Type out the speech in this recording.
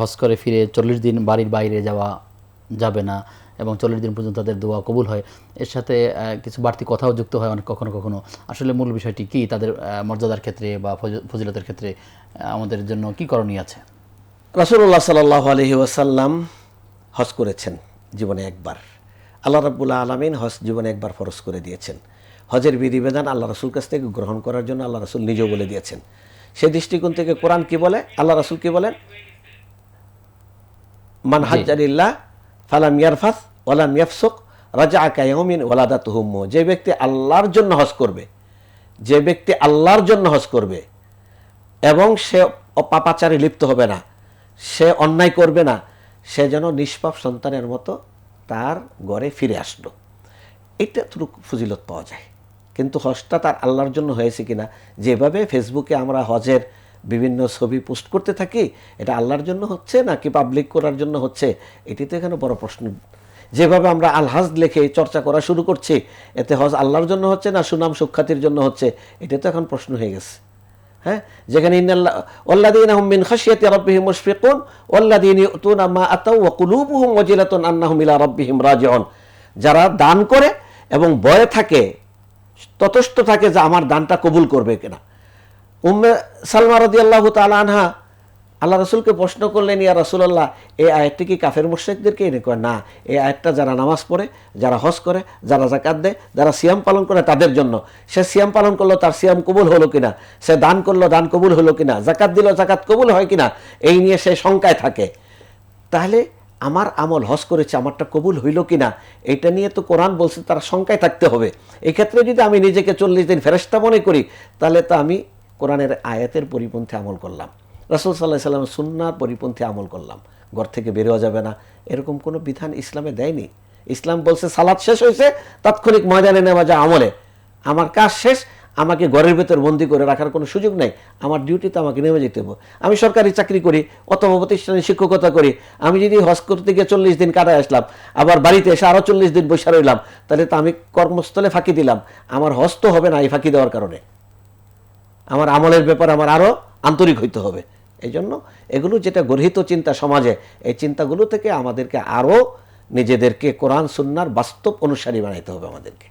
হজ করে ফিরে 40 দিন বাড়ির বাইরে যাওয়া যাবে না এবং 40 দিন পর্যন্ত তাদের দোয়া কবুল হয়। এর সাথে কিছু বাড়তি কথাও যুক্ত হয় অনেক কখনো কখনো। আসলে মূল বিষয়টি কি, তাদের মর্যাদার ক্ষেত্রে বা ফজিলতের ক্ষেত্রে আমাদের জন্য কি করণীয় আছে? রাসূলুল্লাহ সাল্লাল্লাহু আলাইহি ওয়াসাল্লাম হজ করেছেন জীবনে একবার। আল্লাহ রাব্বুল আলামিন হজ জীবনে একবার ফরজ করে দিয়েছেন। হজের বিধিবিধান আল্লাহ রাসূল কাছ থেকে গ্রহণ করার জন্য আল্লাহ রাসূল নিজেও বলে দিয়েছেন। সেই দৃষ্টিকোণ থেকে কোরআন কি বলে, আল্লাহ রাসূল কি বলেন? মান হাজ্জা লিল্লাহ ফালাম ইয়ারফাস ওয়ালাম ইয়াফসুক রাজাআ কায়াউমিন ওয়ালাদাতুহু উম্মুহু। যে ব্যক্তি আল্লাহর জন্য হজ করবে, যে ব্যক্তি আল্লাহর জন্য হজ করবে এবং সে পাপাচারে লিপ্ত হবে না, সে অন্যায় করবে না, সে যেন নিষ্পাপ সন্তানের মতো তার ঘরে ফিরে আসলো। এটা তো ফজিলত পাওয়া যায়। কিন্তু হজটা তার আল্লাহর জন্য হয়েছে কিনা, যেভাবে ফেসবুকে আমরা হজের বিভিন্ন ছবি পোস্ট করতে থাকি, এটা আল্লাহর জন্য হচ্ছে নাকি পাবলিক করার জন্য হচ্ছে, এটি তো এখানে বড় প্রশ্ন। যেভাবে আমরা আল হজ লিখে চর্চা করা শুরু করছি, এতে হজ আল্লাহর জন্য হচ্ছে না সুনাম সুখ্যাতির জন্য হচ্ছে, এটা তো এখন প্রশ্ন হয়ে গেছে। হ্যাঁ, যেখানে ওয়াল্লাযীনা হুম মিন খাশিয়াতি রাব্বিহিম মুশফিকুন ওয়াল্লাযীনা ইউতুনা মা আতাউ ওয়া কুলুবুহুম ওয়াজিলাতুন আন্নাহুম ইলা রাব্বিহিম রাজিউন। যারা দান করে এবং ভয়ে থাকে, ততস্থ থাকে যে আমার দানটা কবুল করবে কিনা। উম্মে সালমা রাদিয়াল্লাহু তাআলা আনহা আল্লাহ রাসূলকে প্রশ্ন করলেন, ইয়া রাসূলুল্লাহ, এই আয়াতটি কি কাফের মুশরিকদেরকে এনে কয়? না, এই আয়াতটা যারা নামাজ পড়ে, যারা হজ করে, যারা যাকাত দেয়, যারা সিয়াম পালন করে তাদের জন্য। সে সিয়াম পালন করলো, তার সিয়াম কবুল হলো কিনা, সে দান করলো, দান কবুল হলো কিনা, যাকাত দিল, যাকাত কবুল হয় কিনা, এই নিয়ে সে শঙ্কায় থাকে। তাহলে আমার আমল, হজ করেছে, আমারটা কবুল হইল কিনা, এটা নিয়ে তো কোরআন বলছে তারা শঙ্কায় থাকতে হবে। এই ক্ষেত্রে যদি আমি নিজেকে 40 দিন ফেরেশতা মনে করি, তাহলে তো আমি কোরআনের আয়াতের পরিপন্থী আমল করলাম, রাসূল সাল্লাল্লাহু আলাইহি ওয়াসাল্লামের সুন্নাহর পরিপন্থী আমল করলাম। ঘর থেকে বেরোয়া যাবে না, এরকম কোনো বিধান ইসলামে দেয়নি। ইসলাম বলছে সালাত শেষ হয়েছে, তাৎক্ষণিক ময়দানে নেওয়া যায় আমলে। আমার কাজ শেষ, আমাকে ঘরের ভেতর বন্দি করে রাখার কোনো সুযোগ নেই। আমার ডিউটিতে আমাকে নেমে যেতে হবে। আমি সরকারি চাকরি করি অথবা প্রতিষ্ঠানে শিক্ষকতা করি, আমি যদি হজ করতে গিয়ে 40 দিন কাটায় আসলাম, আবার বাড়িতে এসে আরও 40 দিন বসে রইলাম, তাহলে তো আমি কর্মস্থলে ফাঁকি দিলাম। আমার হজ তো হবে না এই ফাঁকি দেওয়ার কারণে। আমার আমলের ব্যাপারে আমার আরও আন্তরিক হইতে হবে। এই জন্য এগুলো যেটা গর্হিত চিন্তা সমাজে, এই চিন্তাগুলো থেকে আমাদেরকে আরও নিজেদেরকে কোরআন সুন্নাহর বাস্তব অনুসারী বানাইতে হবে আমাদেরকে।